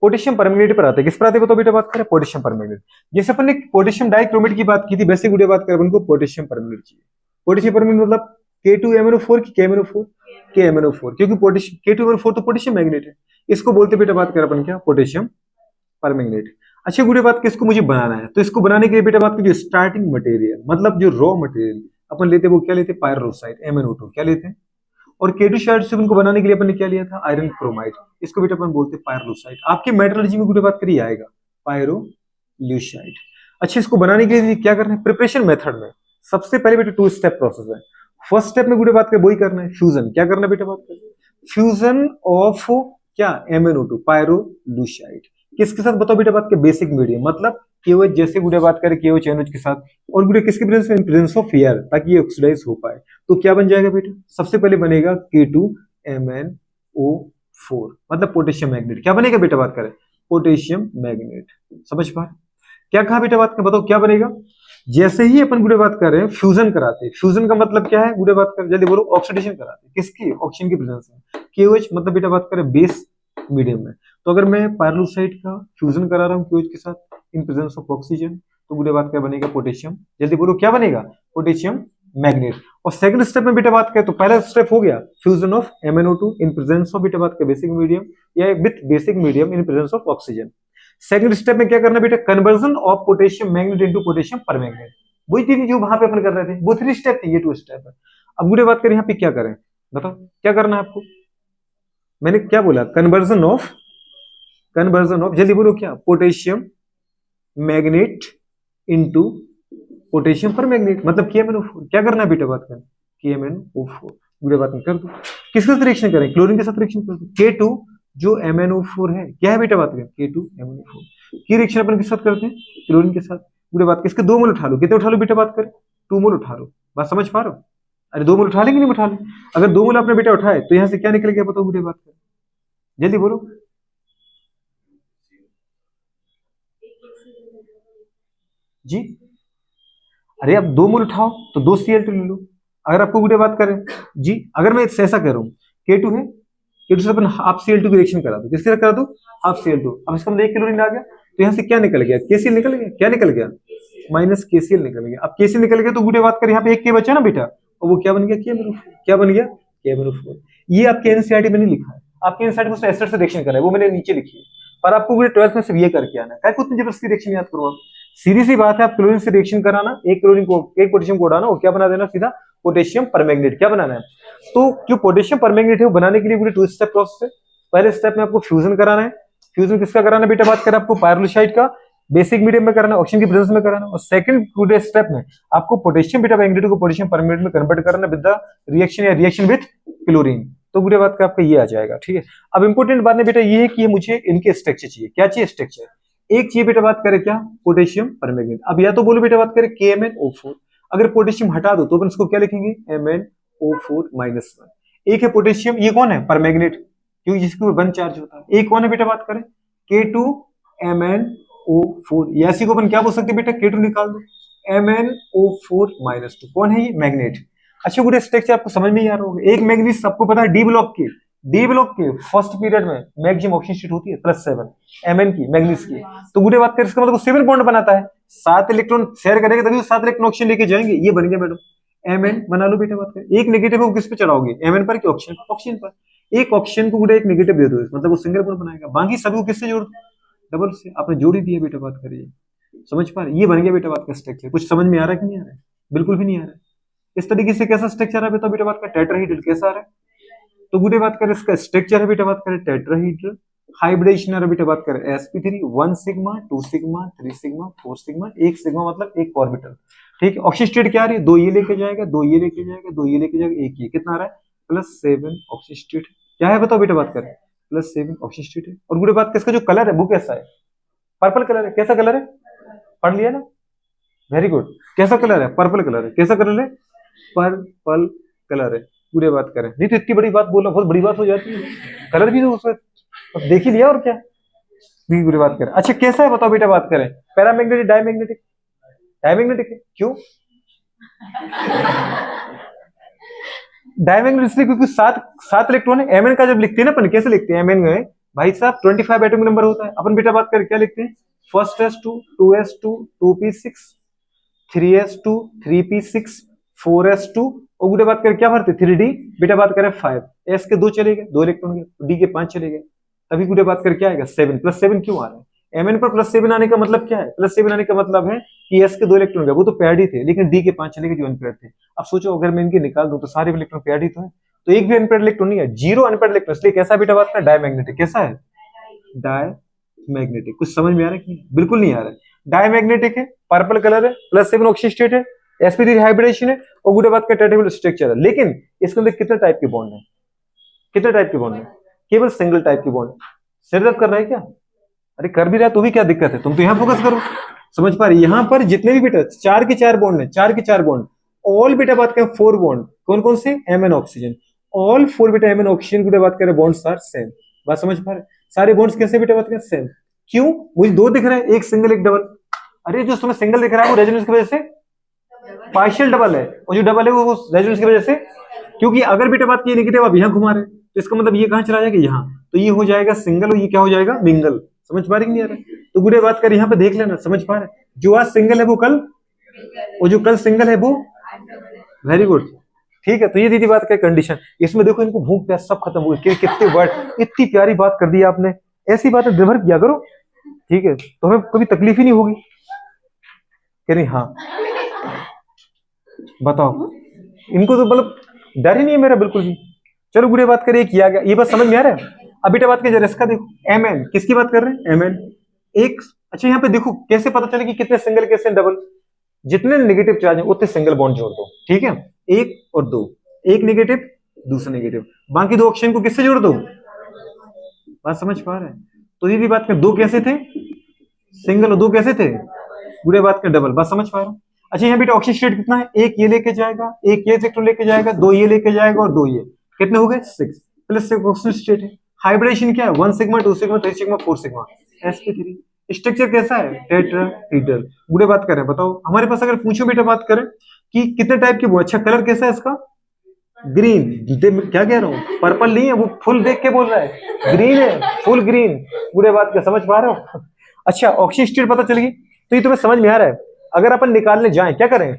Potassium permanganate पर आते हैं। किस पर आते हैं बताओ बेटा, बात करें पोटेशियम परमैंगनेट। जैसे अपन ने पोटेशियम डाइक्रोमेट की बात की थी, वैसे वीडियो बात करें अपन को पोटेशियम परमैंगनेट चाहिए। पोटेशियम परमैंगनेट मतलब K2MnO4 की KMnO4, KMnO4, क्योंकि पोटेशियम K2MnO4 तो पोटेशियम मैग्नेट है, इसको बोलते बेटा बात करें अपन क्या, पोटेशियम परमैंगनेट। अच्छा गुड़े बात की इसको मुझे बनाना है, तो इसको बनाने के लिए बेटा बात की जो स्टार्टिंग मटेरियल मतलब जो रॉ मटेरियल अपन लेते हैं वो क्या लेते हैं, पायरोसाइट MnO2 क्या लेते हैं। और K2 शायद से उनको बनाने के लिए अपन ने क्या लिया था, आयरन क्रोमाइड, इसको बेटा अपन बोलते हैं पायरोसाइट। आपके मेटलर्जी में गुड़े बात करिए आएगा पायरोल्यूसाइट। अच्छा इसको बनाने के लिए क्या करना है, प्रिपरेशन मेथड में सबसे पहले बेटा 2 स्टेप प्रोसेस है। फर्स्ट स्टेप में गुड़े बात कर वही करना है, फ्यूजन। क्या करना है बेटा बात कर, फ्यूजन ऑफ क्या, MnO2 पायरोल्यूसाइट। किसके साथ बताओ बेटा बात के, बेसिक मीडियम मतलब KOH, जैसे गुड़े बात करें KOH NH के साथ, और गुड़े किसके प्रेजेंस में, प्रेजेंस ऑफ एयर, ताकि ये ऑक्सीडाइज हो पाए। तो क्या बन जाएगा बेटा, सबसे पहले बनेगा K2MnO4 मतलब पोटेशियम मैग्नेट। क्या बनेगा बेटा बात करें, पोटेशियम मैग्नेट। समझ पा, क्या कहा बेटा बात करें, बताओ क्या बनेगा। जैसे ही अपन गुड़े बात कर रहे हैं फ्यूजन कराते हैं, फ्यूजन का मतलब क्या है गुड़े बात कर, जल्दी बोलो, ऑक्सीडेशन कराते हैं, किसकी, ऑक्सीजन की प्रेजेंस में। KOH मतलब बेटा बात करें बेस मीडियम में, तो अगर मैं पायरोसाइट का फ्यूजन करा रहा हूँ KOH के साथ इन प्रेजेंस ऑफ ऑक्सीजन, तो गुड़े बात क्या बनेगा, पोटेशियम, जल्दी बोलो क्या बनेगा, पोटेशियम मैग्नेट। और सेकंड स्टेप में बेटा बात करें तो पहला स्टेप हो गया fusion of MnO2 in presence of बेटा बात करें बेसिक मीडियम या with basic medium in presence of oxygen. Second step में क्या करना बेटा, conversion of potassium magnet into potassium permanganate. वही थी जो वहां पे अपन कर रहे थे, वो 3 स्टेप थे, ये 2 स्टेप है। अब गुड़े बात करें यहाँ पे क्या करें, बताओ क्या करना है आपको। मैंने क्या बोला, कन्वर्जन ऑफ जल्दी बोलो क्या, potassium magnet into potassium permanganate मतलब KMnO4। क्या करना है बेटा बात करें, KMnO4 पूरे बात में कर दो। किसके साथ रिएक्शन करें, क्लोरीन के साथ रिएक्शन कर दो। K2 जो MnO4 है, क्या है बेटा बात करें, K2MnO4 की रिएक्शन अपन किसके साथ करते हैं, क्लोरीन के साथ। पूरे बात किसके 2 मोल उठा लो, कितने उठा लो बेटा बात करें, 2 मोल उठा लो। बात समझ पा रहे हो, अरे 2 मोल उठा लेंगे नहीं उठा ले, अगर 2 मोल आपने बेटा उठाए तो यहाँ से क्या निकल गया बताओ पूरे बात करें, जल्दी बोलो जी। अरे आप 2 मोल उठाओ तो 2 Cl2 ले लो। अगर आपको गुड़े बात करें जी, अगर मैं ऐसा कर रहा हूँ, K2 है, K2 से अपन हाफ Cl2 की रिएक्शन करा दो, किसके साथ करा दो, हाफ Cl2। अब इसका मतलब 1 क्लोरीन आ गया, तो यहाँ से क्या निकल गया, KCl निकल गया, क्या निकल गया, माइनस KCl निकल गया। अब KCl निकल गया तो गुड़े बात करें यहाँ पे 1 K बचा ना बेटा, और वो क्या बन गया, KMnO4। क्या बन गया, KMnO4। ये आपके एनसीईआरटी में नहीं लिखा है, आपके एनसीईआरटी में उसने एसिड से रिएक्शन करा है, वो मैंने नीचे लिखी है, पर आपको पूरे 12th में सिर्फ ये करके आना है। क्या कुछ जबरदस्ती रिएक्शन याद करो आप, सीधी सी बात है, आप क्लोरीन से रिएक्शन कराना, एक क्लोरीन को एक पोटेशियम को उड़ाना, और क्या बना देना सीधा पोटेशियम परमैंगनेट। क्या बनाना है, तो जो पोटेशियम परमैंगनेट है वो बनाने के लिए पूरी 2 स्टेप प्रोसेस है। पहले स्टेप में आपको फ्यूजन कराना है, फ्यूजन किसका कराना है बेटा बात करें, आपको पायरोल्यूसाइड का बेसिक मीडियम में कराना, ऑक्सीजन की प्रेजेंस में कराना। और सेकंड पूरे स्टेप में आपको पोटेशियम बेटा मैग्नेट को पोटेशियम परमैंगनेट में कन्वर्ट करना विद द रिएक्शन या रिएक्शन विथ क्लोरीन। तो पूरे बात का आपका ये आ जाएगा, ठीक है। अब इंपॉर्टेंट बात है बेटा ये है कि मुझे इनके स्ट्रक्चर चाहिए, क्या चाहिए स्ट्रक्चर, एक चाहिए बेटा बात करें क्या, पोटेशियम परमैंगनेट। अब या तो बोलो बेटा बात करें KMnO4, अगर पोटेशियम हटा दो तो अपन इसको क्या लिखेंगे, MnO4-1। एक है पोटेशियम, ये कौन है, परमैंगनेट, क्योंकि जिसके ऊपर 1 चार्ज होता है। एक कौन है बेटा बात करें, K2MnO4, या इसी को अपन क्या बोल सकते हैं बेटा, K2 निकाल दो, MnO4-2 कौन है ये, मैग्नेट। अच्छा गुड स्ट्रक्चर आपको समझ में ही आ रहा होगा। एक मैग्नीज सबको पता है डी ब्लॉक के फर्स्ट पीरियड में मैक्सिमम ऑक्सीजन स्टेट होती है +7 Mn की, मैग्नीज की। तो गुडे बात करें इसका मतलब 7 बॉन्ड बनाता है, 7 इलेक्ट्रॉन शेयर करेंगे तभी 7 इलेक्ट्रॉन ऑक्सीजन लेके जाएंगे, ये बन गया मैडम Mn। बना लो बेटा बात करें, एक नेगेटिव को किस पे चढ़ाओगे, Mn पर कि ऑक्सीजन पर। एक ऑक्सीजन को गुडे एक नेगेटिव दे दो, मतलब वो सिंगल बॉन्ड बनाएगा, बाकी सभी को किससे जोड़ दो, डबल से। आपने जोड़ ही दिया बेटा बात करिए, समझ पा रहे, ये बन गया बेटा बात का स्ट्रक्चर। कुछ समझ में आ रहा है कि नहीं आ रहा है, बिल्कुल भी नहीं आ रहा है। इस तरीके से कैसा स्ट्रक्चर है बेटा बात का, टेट्राहेड्रल कैसा आ रहा है। तो गुडे बात करें इसका स्ट्रक्चर है बेटा बात करें टेट्राहेड्रल। हाइब्रिडेशन है बेटा बात करें sp3 1 sigma 2 sigma 3 sigma 4 sigma, 1 sigma मतलब 1 ऑर्बिटल, ठीक है। ऑक्सीजन स्टेट क्या आ रही है, 2 ये लेके जाएगा, 2 ये लेके जाएगा, 2 ये लेके जाएगा, 1 ये, कितना आ रहा है +7 ऑक्सीजन स्टेट। क्या है बताओ बेटा बात करें, +7 ऑक्सीजन स्टेट है। और गुडे बात इसका जो कलर है वो कैसा है, पर्पल कलर है। कैसा कलर है, पढ़ लिया ना, वेरी गुड। कैसा कलर है, पर्पल कलर है। कैसा कलर है, पर्पल कलर है। पूरे बात करें, नहीं तो इतनी बड़ी बात बोलना बहुत बड़ी बात हो जाती है, कलर भी तो उसमें अब देख ही लिया और क्या, पूरी बात करें। अच्छा कैसा है बताओ बेटा बात करें, पैरामैग्नेटिक डायमैग्नेटिक, डायमैग्नेटिक है, क्यों डायमैग्नेटिक इसलिए क्योंकि 7 इलेक्ट्रॉन है। Mn का जब लिखते हैं ना अपन, कैसे लिखते हैं, Mn में भाई साहब 25 एटॉमिक नंबर होता है। अपन बेटा बात करें क्या लिखते हैं, first s2 2s2 2p6 3s2 3p6 4s2 और बेटा बात करें क्या भरते 3d, बेटा बात करें 5, s के 2 चले गए 2 इलेक्ट्रॉन गए, d के 5 चले गए, तभी बेटा बात करें क्या आएगा 7 प्लस 7 क्यों आ रहा है, mn पर प्लस 7 आने का मतलब क्या है, प्लस 7 आने का मतलब है कि s के 2 इलेक्ट्रॉन गए वो तो पेयर्ड ही थे, लेकिन d के 5 चले गए जो अनपेयर्ड थे। अब सोचो अगर मैं इनके निकाल दूं तो सारे इलेक्ट्रॉन पेयर्ड ही तो है, तो एक भी अनपेयर्ड इलेक्ट्रॉन नहीं है, जीरो अनपेयर्ड इलेक्ट्रॉन, इसलिए कैसा बेटा बात करें डायमैग्नेटिक, कैसा है डायमैग्नेटिक। कुछ समझ में आ रहा है कि बिल्कुल नहीं आ रहा है, डायमैग्नेटिक है, पर्पल कलर है, प्लस 7 ऑक्सीजन स्टेट है, sp3 हाइब्रिडेशन है और गुड बात का टेट्राहेड्रल स्ट्रक्चर है। लेकिन इसके अंदर कितने टाइप के बॉन्ड है, कितने टाइप के बॉन्ड है, केवल सिंगल टाइप के बॉन्ड। सिर दर्द कर रहा है क्या, अरे कर भी रहा है तो भी क्या दिक्कत है, तुम तो यहाँ फोकस करो, समझ पा रही, यहाँ पर जितने भी बेटा 4 के 4 बॉन्ड है, 4 के 4 बॉन्ड, ऑल बेटा बात करें 4 बॉन्ड, कौन कौन से, mn ऑक्सीजन, ऑल 4 बेटा mn ऑक्सीजन बेटा बात करें बॉन्ड्स आर सेम, बात समझ पा रहे, सारे बॉन्ड्स कैसे बेटा बात करें सेम, क्यों, मुझे दो दिख रहे हैं, एक सिंगल एक डबल, अरे जो तुम्हें सिंगल दिख रहा है वो रेजोनेंस की वजह से पार्शियल डबल है, और जो डबल है वो रेजोनेंस की वजह से, क्योंकि अगर बेटा बात की नेगेटिव आप यहाँ घुमा रहे तो इसका मतलब ये कहां चला जाएगा यहाँ, तो ये हो जाएगा सिंगल और ये क्या हो जाएगा मिंगल, समझ पा रहे कि नहीं आ रहा, तो गुड़े बात कर यहाँ पे देख लेना, समझ पा रहे, जो आज सिंगल है वो कल, और जो कल सिंगल है वो, वेरी गुड, ठीक है। तो ये दीदी बात क्या कंडीशन, इसमें देखो इनको भूख प्यास सब खत्म हो गई, कितने वर्ड, इतनी प्यारी बात कर दी आपने, ऐसी बातें दिन भर किया करो, ठीक है, तो हमें कभी तकलीफ ही नहीं होगी, कह रही हाँ बताओ, इनको तो मतलब डर ही नहीं है मेरा बिल्कुल भी। चलो गुड़े बात करिए किया गया, ये बात समझ में आ रहा है। अब बेटा बात करिए इसका, देखो mn, किसकी बात कर रहे हैं mn, एक, अच्छा यहाँ पे देखो कैसे पता चले कि कितने सिंगल कैसे डबल, जितने नेगेटिव चार्ज है उतने सिंगल बॉन्ड जोड़ दो, ठीक है, एक और दो, एक नेगेटिव दूसरा नेगेटिव, बाकी दो ऑक्सीजन को किससे जोड़ दो, बात समझ पा रहे हैं। तो ये भी बात कर, दो कैसे थे सिंगल और दो कैसे थे पूरे बात कर डबल, बात समझ पा रहे हो। अच्छा यहाँ बेटा ऑक्सीजन स्टेट कितना है, एक ये लेके जाएगा, एक ये इलेक्ट्रॉन लेके जाएगा, दो ये लेके जाएगा और दो ये, कितने हो गए 6 प्लस 6 ऑक्सीजन स्टेट है। हाइब्रिडेशन क्या है 1 sigma 2 sigma 3 sigma 4 sigma sp3। Structure कैसा है टेट्राहेड्रल। बुरे बात करें बताओ, हमारे पास अगर पूछो बेटा बात करें कि कितने टाइप के वो, अच्छा कलर कैसा है इसका, ग्रीन, क्या कह रहा हूँ पर्पल नहीं है, वो फुल देख के बोल रहा है ग्रीन है, फुल ग्रीन, बुरे बात का समझ पा रहे हो। अच्छा ऑक्सीजन स्टेट पता चल गई, तो ये तुम्हें समझ में आ रहा है। अगर अपन निकालने जाएं क्या करें,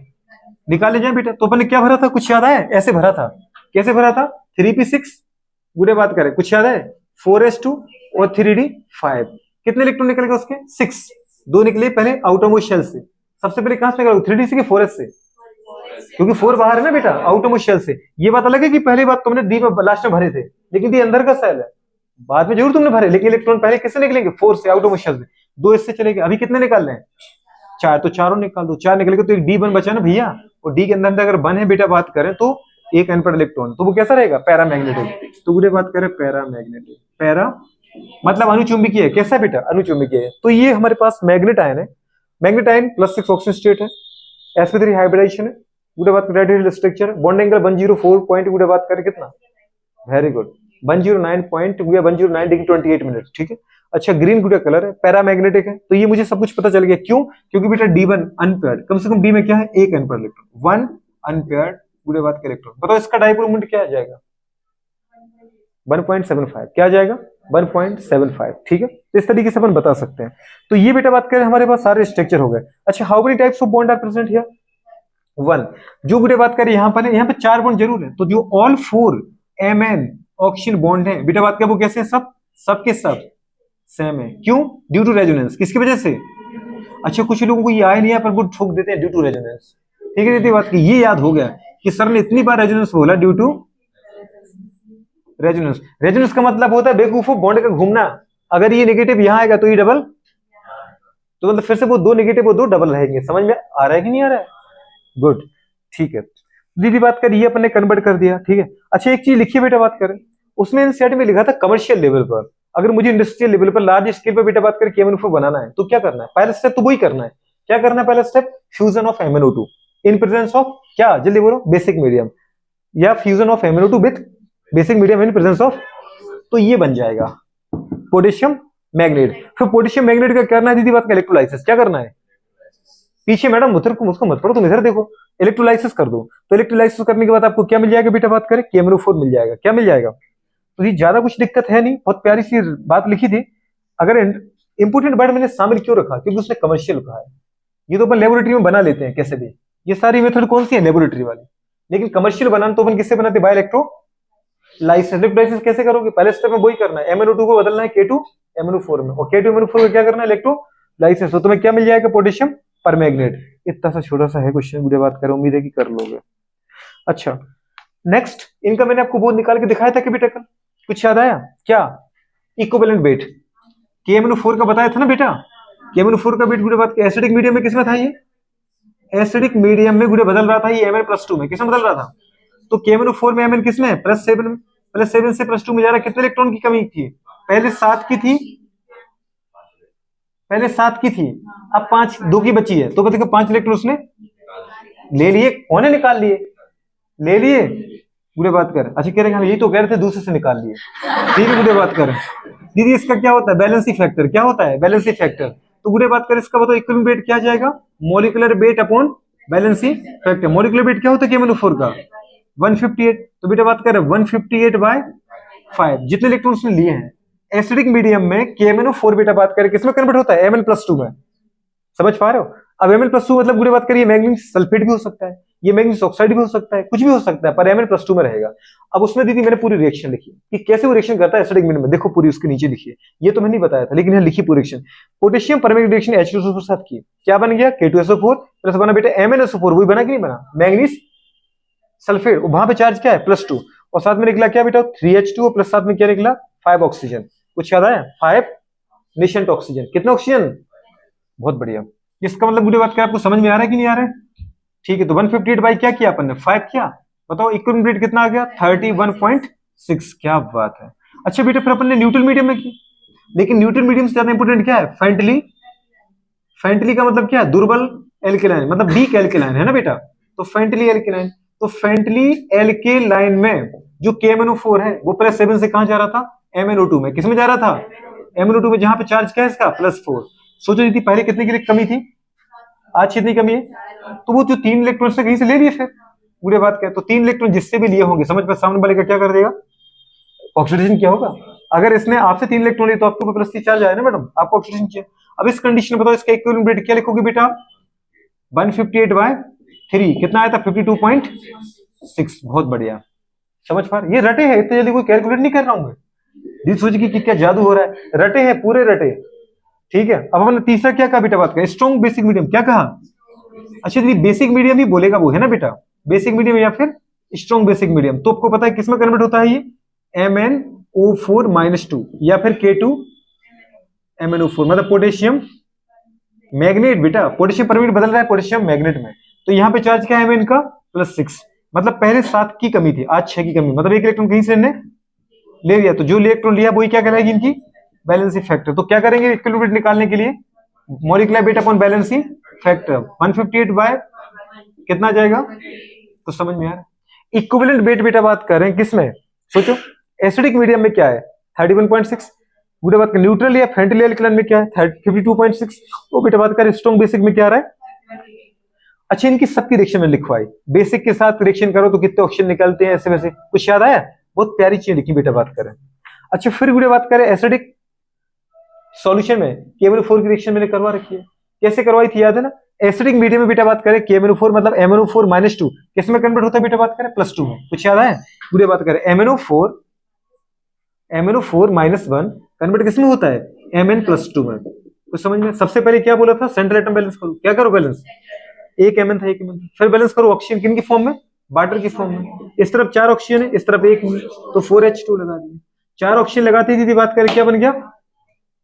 निकालने जाएं बेटा, तो अपन ने क्या भरा था, कुछ याद है, ऐसे भरा था, कैसे भरा था 3p6, बुरे बात करें कुछ याद है 4s2 और 3d5, कितने इलेक्ट्रॉन निकल गए उसके 6, दो निकले पहले आउटरमोस्ट शेल से, सबसे पहले कहां से निकला 3d से कि 4s से, क्योंकि 4 बाहर है ना बेटा आउटरमोस्ट शेल से। ये बात अलग है कि पहली बात तुमने डी में लास्ट में भरे थे, लेकिन ये अंदर का सेल है, बाद में जरूर तुमने भरे, लेकिन इलेक्ट्रॉन पहले किससे निकलेंगे 4 से आउटरमोस्ट शेल से, दो इससे चलेंगे, अभी कितने निकाल रहे हैं 4, तो चारों निकाल दो, 4 निकलेगा तो एक d1 बचा ना भैया, और d के अंदर अगर 1 है बेटा बात करें तो एक अनपेयर्ड इलेक्ट्रॉन, तो वो कैसा रहेगा पैरामैग्नेटिक। तो बुरे बात करें पैरामैग्नेटिक, पैरा मतलब अनुचुंबकीय है, कैसा बेटा अनुचुंबकीय है। तो ये हमारे पास मैग्नेट आयन है, manganate ion plus 6 oxygen state है, sp3 हाइब्रिडेशन है, बुरे बात करें स्ट्रक्चर, बॉन्ड एंगल 104 पॉइंट, बुरे बात करें कितना, very good 109 point, 109 degree 28 minute, ठीक है। अच्छा ग्रीन गुड़ा कलर है, पैरामैग्नेटिक है, तो ये मुझे सब कुछ पता चल गया, क्यों, क्योंकि बेटा d1 अनपेयर्ड, कम से कम d में क्या है एक अनपेयर्ड इलेक्ट्रॉन, 1 अनपेयर्ड गुड़े बात के इलेक्ट्रॉन, बताओ इसका डाइपोल मोमेंट क्या आ जाएगा 1.75, क्या आ जाएगा 1.75, ठीक है। तो इस तरीके से अपन बता सकते हैं। तो ये बेटा बात करें हमारे पास सारे स्ट्रक्चर हो गए। अच्छा how many types of bond are present here, 1, जो गुड़े बात करें यहाँ पर है, यहाँ पे 4 बॉन्ड जरूर है, तो जो ऑल 4 mn ऑक्सीजन बॉन्ड है बेटा बात करें वो कैसे है, सब के सब सेम है, क्यों, ड्यू टू रेजोनेंस, किसकी वजह से। अच्छा कुछ लोगों को ये आया नहीं है पर वो ठोक देते हैं ड्यू टू रेजोनेंस, ठीक है दीदी बात की, ये याद हो गया कि सर ने इतनी बार रेजोनेंस बोला, ड्यू टू रेजोनेंस। रेजोनेंस का मतलब होता है बेवकूफो बॉन्ड का घूमना, अगर ये नेगेटिव यहाँ आएगा तो ये डबल, तो मतलब फिर से वो दो नेगेटिव वो दो डबल रहेंगे, समझ में आ रहा है कि नहीं आ रहा है, गुड, ठीक है। दीदी बात कर ये अपन ने कन्वर्ट कर दिया, ठीक है। अच्छा एक चीज लिखिए बेटा बात करें, उसमें एनसीईआरटी में लिखा था कमर्शियल लेवल पर, अगर मुझे इंडस्ट्रियल लेवल पर लार्ज स्केल पर बेटा बात करें KMnO4 बनाना है तो क्या करना है, पहला स्टेप तो वही करना है, क्या करना है पहला step, fusion of MnO2 in presence of क्या, जल्दी बोलो, बेसिक मीडियम, या fusion of MnO2 with basic medium in presence of, तो ये बन जाएगा पोटेशियम मैग्नेट। फिर पोटेशियम मैग्नेट का करना है दीदी बात का इलेक्ट्रोलाइसिस, क्या करना है, पीछे मैडम उधर को उसको मत पढ़ो, तुम इधर देखो, इलेक्ट्रोलाइसिस कर दो। तो इलेक्ट्रोलाइसिस करने के बाद आपको क्या मिल जाएगा बेटा बात करें, KMnO4 मिल जाएगा, क्या मिल जाएगा, तो ये ज्यादा कुछ दिक्कत है नहीं, बहुत प्यारी सी बात लिखी थी। अगर इंपोर्टेंट वर्ड मैंने शामिल क्यों रखा, क्योंकि उसने कमर्शियल कहा है। ये तो अपन लेबोरेटरी में बना लेते हैं कैसे भी, ये सारी मेथड कौन सी है, लेबोरेटरी वाली। लेकिन कमर्शियल बनाना तो अपन किससे बनाते हैं, बाय इलेक्ट्रोलाइसिस। इलेक्ट्रोलाइसिस कैसे करोगे, पहले स्टेप में वही करना है, MnO2 को बदलना है K2MnO4 में, और K2MnO4 को क्या करना है, इलेक्ट्रोलाइसिस। तो तुम्हें क्या मिल जाएगा, पोटेशियम परमैंगनेट। इतना सा छोटा सा है क्वेश्चन, बुरी बात करें, उम्मीद है कि कर लोगे। अच्छा नेक्स्ट, इनका मैंने आपको बोर्ड निकाल के दिखाया था कि बेटा कल, कुछ याद आया क्या, इक्विवेलेंट वेट KMnO4 का बताया था ना बेटा। KMnO4 का वेट बुरी बात, एसिडिक मीडियम में किसमें था, ये एसिडिक मीडियम में गुड़े बदल रहा था, ये Mn+2 में किसमें बदल रहा था, तो KMnO4 में Mn किसमें, +7 में, +7 से +2 में जा रहा है। कितने इलेक्ट्रॉन की कमी थी, पहले 7 की थी, पहले 7 की थी, अब 5, 2 की बची है, तो देखो 5 इलेक्ट्रॉन उसने ले लिए, कौन है निकाल लिए, ले लिए, बुरे बात कर। अच्छा कह रहे हैं हम यही तो कह रहे थे, दूसरे से निकाल लिए, ठीक है बुरे बात कर। दीदी इसका क्या होता है, बैलेंसी फैक्टर, क्या होता है बैलेंसी फैक्टर, तो बुरे बात कर इसका बताओ, इक्विवेलेंट वेट क्या जाएगा, molecular weight upon valency factor. Molecular weight क्या होता है KMnO4 का, 158, तो बेटा बात कर 158/5 जितने इलेक्ट्रॉन उसने लिए हैं। एसिडिक मीडियम में KMnO4 बेटा बात करें किसमें कन्वर्ट होता है, Mn+2 में, समझ पा रहे हो। अब Mn+2 मतलब बुरी बात करिए, मैग्नीज सल्फेट भी हो सकता है, ये मैग्नीज ऑक्साइड भी हो सकता है, कुछ भी हो सकता है, पर Mn+2 में रहेगा। अब उसमें दीदी मैंने पूरी रिएक्शन लिखी कि कैसे वो रिएक्शन करता है एसिडिक मीडियम में, देखो पूरी उसके नीचे लिखी है, ये तो मैंने नहीं बताया था, लेकिन यहाँ लिखी पूरी reaction. Potassium permanganate reaction H2SO4 के साथ की, क्या बन गया, K2SO4 प्लस बना बेटा MnSO4, वही बना कि नहीं बना, मैग्नीज सल्फेट, वहां पे चार्ज क्या है, +2, और साथ में निकला क्या बेटा 3H2O प्लस साथ में क्या निकला 5 ऑक्सीजन। कुछ याद आया, 5 नेशेंट ऑक्सीजन, कितना ऑक्सीजन, बहुत बढ़िया। इसका मतलब बुरी बात क्या आपको समझ में आ रहा है कि नहीं आ रहा है, ठीक है। तो 158 बाई क्या किया अपन ने, 5 किया, बताओ इक्विवेलेंट वेट कितना आ गया 31.6, क्या बात है। अच्छा बेटा फिर अपन ने न्यूट्रल मीडियम में की, लेकिन न्यूट्रल मीडियम से ज्यादा इंपोर्टेंट क्या है, फेंटली। फेंटली का मतलब क्या है, दुर्बल एल्केलाइन, मतलब वीक एल्केलाइन है ना बेटा, तो फेंटली एल्केलाइन। तो फेंटली एल्केलाइन में जो KMnO4 है वो +7 से कहां जा रहा था, MnO2 में, किसमें जा रहा था, MnO2 में, जहां पे चार्ज क्या है इसका +4। सोचो दीदी पहले कितने की कमी थी, आज कितनी कमी है, तो वो जो 3 इलेक्ट्रॉन से कहीं से ले लिए, फिर बुरी बात क्या, तो 3 इलेक्ट्रॉन जिससे भी लिए होंगे, समझ पर सामने वाले का क्या कर देगा, ऑक्सीडेशन क्या होगा। अगर इसने आपसे 3 इलेक्ट्रॉन लिए तो आपको +3 चार्ज आया ना मैडम, आपको ऑक्सीडेशन किया। अब इस कंडीशन में बताओ इसका इक्विवेलेंट वेट क्या लिखोगे बेटा, 158/3 कितना आया था, 52.6, बहुत बढ़िया, समझ पा रहे, ये रटे हैं, इतने जल्दी कोई कैलकुलेट नहीं कर रहा हूं मैं, दी सोच कि क्या जादू हो रहा है, रटे हैं पूरे रटे, ठीक है। अब हमने तीसरा क्या कहा बेटा, बात करें स्ट्रॉन्ग बेसिक मीडियम, क्या कहा, अच्छा दीदी बेसिक मीडियम ही बोलेगा वो, है ना बेटा, बेसिक मीडियम या फिर स्ट्रॉन्ग बेसिक मीडियम। तो आपको पता है किसमें कन्वर्ट होता है ये, MnO4-2 या फिर K2MnO4, मतलब पोटेशियम मैग्नेट बेटा, पोटेशियम परमैंगनेट बदल रहा है पोटेशियम मैग्नेट में, तो यहाँ पे चार्ज क्या है Mn का +6, मतलब पहले 7 की कमी थी, आज 6 की कमी, मतलब एक इलेक्ट्रॉन कहीं से ले लिया, तो जो इलेक्ट्रॉन लिया वही क्या कहलाएगी इनकी बैलेंसी फैक्टर। तो क्या करेंगे इक्विवेलेंट वेट निकालने के लिए, molecular weight upon valency factor, 158 by कितना जाएगा, तो समझ में आ रहा है। इक्विवेलेंट वेट बेटा बात कर रहे हैं किसमें, सोचो एसिडिक मीडियम में क्या है 31.6, बुरे बात कर न्यूट्रल या फेंटली एल्कलाइन में क्या है 52.6, वो बेटा बात कर स्ट्रॉन्ग बेसिक में क्या आ रहा है। अच्छा इनकी सबकी रिएक्शन में लिखवाई, बेसिक के साथ रिएक्शन करो तो कितने ऑक्सीजन निकलते हैं, ऐसे वैसे कुछ याद आया, बहुत प्यारी चीज लिखी बेटा बात करें। अच्छा फिर बुरे बात करें एसिडिक सॉल्यूशन में KMnO4 की रिएक्शन मैंने करवा रखी है, कैसे करवाई थी याद है ना, एसिडिक मीडियम में बेटा बात करें KMnO4 मतलब MnO4-2 किसमें कन्वर्ट होता है बेटा बात करें +2 में, कुछ याद है, बुरे बात करें MnO4-1 कन्वर्ट किसमें होता है Mn+2 में, कुछ समझ में। सबसे पहले क्या बोला था, सेंट्रल एटम बैलेंस करो, क्या करो बैलेंस, एक Mn था, एक Mn, फिर बैलेंस करो ऑक्सीजन किन की फॉर्म में, वाटर की फॉर्म में, इस तरफ 4 ऑक्सीजन है, इस तरफ 1, तो 4H2 लगा दिए, 4 ऑक्सीजन लगाते दीदी बात करें क्या बन गया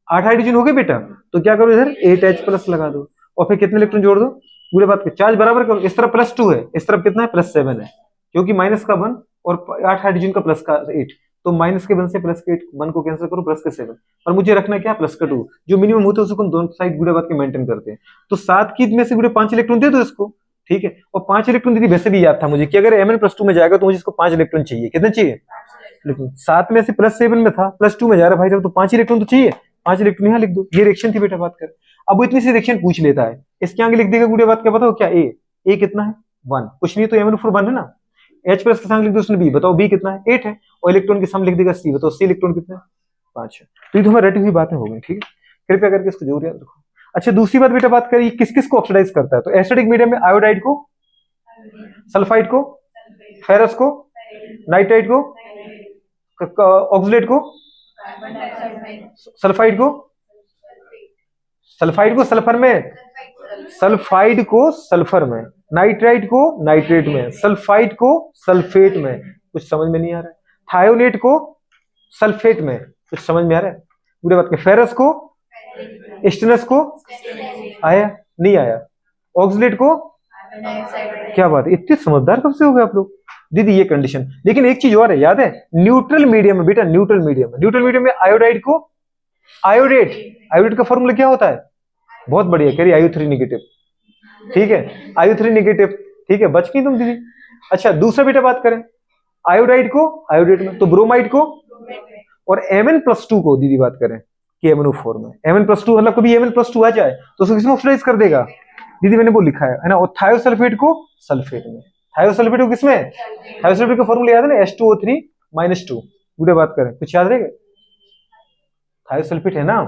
8 हाइड्रोजन हो गए बेटा, तो क्या करो इधर 8H+ लगा दो, और फिर कितने इलेक्ट्रॉन जोड़ दो, पूरे बात के चार्ज बराबर करो, इस तरफ +2 है, इस तरफ कितना है +7 है, क्योंकि माइनस का 1 और 8 हाइड्रोजन का प्लस का 8, तो माइनस के 1 से प्लस के 8, 1 को कैंसिल करो प्लस के 7, और मुझे रखना क्या प्लस का 2, जो मिनिमम होता है उसको हम दोनों साइड बुरे बात के मेंटेन करते हैं। तो 7 की में से बुरे 5 इलेक्ट्रॉन दे दो इसको, ठीक है। और 5 इलेक्ट्रॉन दीदी वैसे भी याद था मुझे कि अगर Mn+2 में जाएगा तो मुझे इसको 5 इलेक्ट्रॉन चाहिए, कितने चाहिए, लेकिन 7 में से +7 में था, +2 में जा रहा है भाई साहब, तो 5 इलेक्ट्रॉन तो चाहिए, 5 इलेक्ट्रॉन यहाँ लिख दो, ये रिएक्शन थी बेटा बात कर। अब वो इतनी सी रिएक्शन पूछ लेता है, इसके आगे लिख देगा बुरे बात क्या बताओ क्या, ए कितना है 1, कुछ नहीं तो MnO4 1 है ना, H+ के साथ लिख दो उसने B, बताओ B कितना है 8 है, और इलेक्ट्रॉन की सम लिख देगा सी, तो सी इलेक्ट्रॉन कितने 5 है। तो ये तो हमारी रटी हुई बातें हो गई, ठीक है, कृपया करके इसको जरूर याद रखो। अच्छा दूसरी बात बेटा बात करिए किस किस को ऑक्सीडाइज करता है, तो एसिडिक मीडियम में आयोडाइड को, सल्फाइड को, फेरस को, नाइट्राइट को, ऑक्सीडेट को, सल्फाइड को, सल्फाइड को सल्फर में, सल्फाइड को सल्फर में, नाइट्राइट को नाइट्रेट में, सल्फाइड को सल्फेट में, कुछ समझ में नहीं आ रहा है, थायोनेट को सल्फेट में, कुछ समझ में आ रहा है पूरे बात के, फेरस को, स्टेनस को, आया नहीं आया, ऑक्सीडेट को, क्या बात है, इतने समझदार कब से हो गए आप लोग दीदी, ये कंडीशन। लेकिन एक चीज और है, याद है न्यूट्रल मीडियम में बेटा, न्यूट्रल मीडियम में, न्यूट्रल मीडियम में आयोडाइड को, आयोडेट, आयोडेट का फॉर्मूला क्या होता है, बहुत बढ़िया कह रही IO3 नेगेटिव, ठीक है IO3 नेगेटिव, ठीक है, बच गई तुम दीदी। अच्छा दूसरा बेटा बात करें आयोडाइड को आयोडेट में, तो ब्रोमाइड को, और Mn+2 को दीदी बात करें KMnO4 में, Mn+2 मतलब कभी Mn+2 आ जाए तो उसको किसमें ऑक्सीडाइज कर देगा दीदी, मैंने वो लिखा है ना, और थायोसल्फेट को सल्फेट में, थायोसल्फेट को किसमें, थायोसल्फेट का फॉर्मूला याद है ना H2O3-2, पूरे बात करें कुछ याद रहेगा, थायोसल्फेट है ना,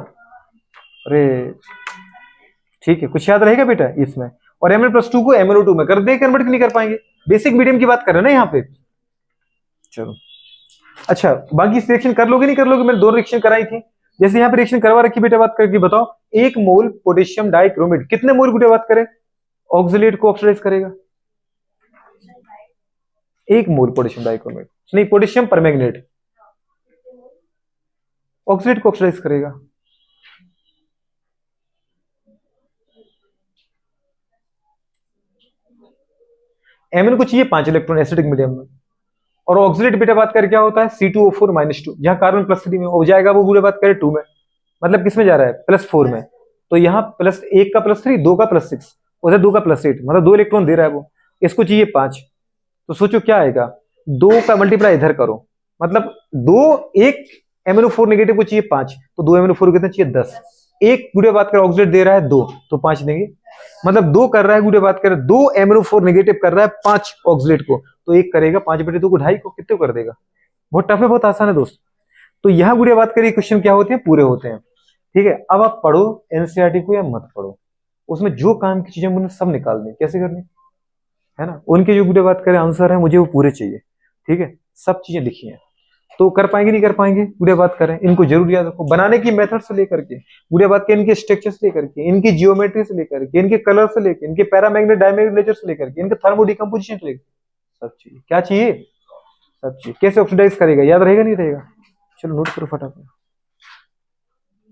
अरे ठीक है कुछ याद रहेगा बेटा इसमें, और Mn+2 को MnO2 में कर दे, कन्वर्ट नहीं कर पाएंगे, बेसिक मीडियम की बात कर रहे हैं ना यहाँ पे। चलो अच्छा बाकी रिएक्शन कर लोगे नहीं कर लोगे, मैंने 2 रिएक्शन कराई थी, जैसे यहाँ पे रिएक्शन करवा रखी बेटा बात करके बताओ, 1 मोल पोटेशियम डाइक्रोमेट कितने मोल बेटा बात करें ऑक्सीलेट को ऑक्सीडाइज करेगा, 1 मोल पोटेशियम डाइक्रोमेट नहीं, पोटेशियम परमैंगनेट ऑक्सीलेट को ऑक्सीडाइज करेगा, Mn को चाहिए 5 इलेक्ट्रॉन एसिडिक मीडियम में, और ऑक्सीलेट बेटा बात करें क्या होता है C2O4-2, जहां कार्बन +3 में हो जाएगा वो पूरे बात करें 2 में, मतलब किसमें जा रहा है +4 में, तो यहाँ +1 का +3, 2 का +6, उधर 2 का +8, मतलब 2 इलेक्ट्रॉन दे रहा है वो, इसको चाहिए 5, तो सोचो क्या आएगा 2 का मल्टीप्लाई इधर करो, मतलब 1 MnO4 नेगेटिव को चाहिए 5, तो 2 MnO4 कितने चाहिए 10, एक गुड़े बात कर ऑक्सीडेट दे रहा है 2, तो 5 देंगे, मतलब 2 कर रहा है गुड़े बात कर 2 MnO4 नेगेटिव कर रहा है 5 ऑक्सीडेट को, तो 1 करेगा 5 बटे 2 को 2.5 को, कितने कर देगा, बहुत टफ है बहुत आसान है दोस्त। तो यहाँ गुड़े बात करिए क्वेश्चन क्या होते हैं पूरे होते हैं, ठीक है। अब आप पढ़ो एनसीईआरटी को या मत पढ़ो, उसमें जो काम की चीजें मुझे सब निकालनी कैसे करनी है ना, उनके जो गुड़े बात करें आंसर है मुझे वो पूरे चाहिए, ठीक है, सब चीजें लिखी हैं, तो कर पाएंगे नहीं कर पाएंगे गुड़े बात करें, इनको जरूर याद रखो, बनाने की मेथड से लेकर के गुड़े बात के, इनके स्ट्रक्चर से लेकर के, इनकी जियोमेट्री से लेकर के, इनके कलर से लेकर, इनके पैरामैग्नेट डायमैग्नेट नेचर से लेकर के, इनके थर्मोडिकम्पोजिशन से लेकर सब चाहिए, क्या चाहिए सब चाहिए, कैसे ऑक्सीडाइज करेगा याद रहेगा नहीं रहेगा, चलो नोट करो फटाफट।